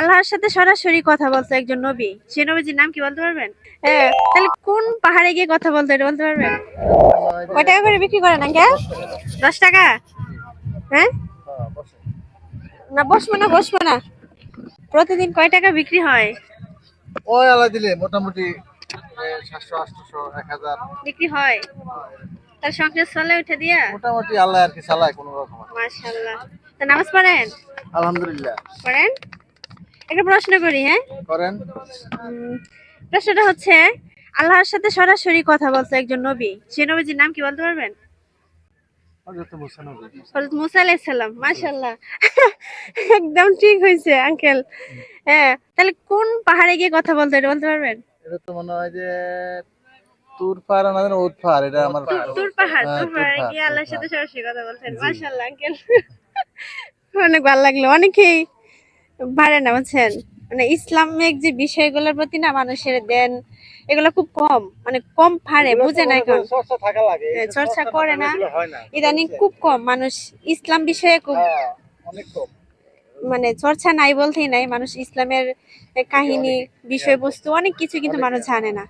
আল্লাহর সাথে সরাসরি কথা বলতো একজন নবী, সে নবীজির নাম কি বলতে পারবেন? হ্যাঁ, তাহলে কোন পাহাড়ে গিয়ে কথা বলতো এটা বলতে পারবেন? কয় টাকা করে বিক্রি করেন আঙ্কেল? 10 টাকা? হ্যাঁ, না বসবো না বসবো না। প্রতিদিন কয় টাকা বিক্রি হয়? ওই আলাই দিলে মোটামুটি 700 800 1000 বিক্রি হয়? তার সংসার চলে উঠে দিয়া? মোটামুটি আল্লাহ আর কি চালায় কোনো রকম। মাশাআল্লাহ। তো নামাজ পড়েন? আলহামদুলিল্লাহ। পড়েন? একটা প্রশ্ন করি, হ্যাঁ? করেন। উম, প্রশ্নটা হচ্ছে, আল্লাহর সাথে সরাসরি কথা বলতো একজন নবী, সে নবীজির নাম কি বলতে পারবেন? হযরত মুসা নবী। হযরত মুসা আলাইহিস সালাম। মাশাআল্লাহ। একদম ঠিক হইছে আঙ্কেল। হ্যাঁ, তাহলে কোন পাহাড়ে গিয়ে কথা বলতো এটা বলতে পারবেন? এটা তো মনে হয় যে তুর পাহাড় না জানি উদ পাহাড়, এটা আমার তুর পাহাড়, হ্যাঁ তুর তুর পাহাড়ে পাহাড় গিয়ে তুর আল্লাহর সাথে পাহাড়। সরাসরি কথা বলতেন। জি। মাশাআল্লাহ আঙ্কেল। অনেক ভালো লাগলো। অনেকেই পারে না বুঝছেন, মানে ইসলামিক যে বিষয়গুলোর প্রতি না মানুষের দেন, এগুলো খুব কম, মানে কম পারে, এগুলো তো বুঝে না মনে এখন। করেন চর্চা থাকা লাগে, এই যে চর্চা চর্চা না করে থাকলে না, এগুলো হয় না, বুঝতে ইদানিং পারছেন? খুব কম মানুষ ইসলাম বিষয়ে খুব, হ্যাঁ, অনেক কম। মানে চর্চা নাই বলতেই নাই, মানুষ ইসলামের কাহিনী, অনেক বিষয়বস্তু অনেক কিছু কিন্তু অনেক মানুষ জানে না।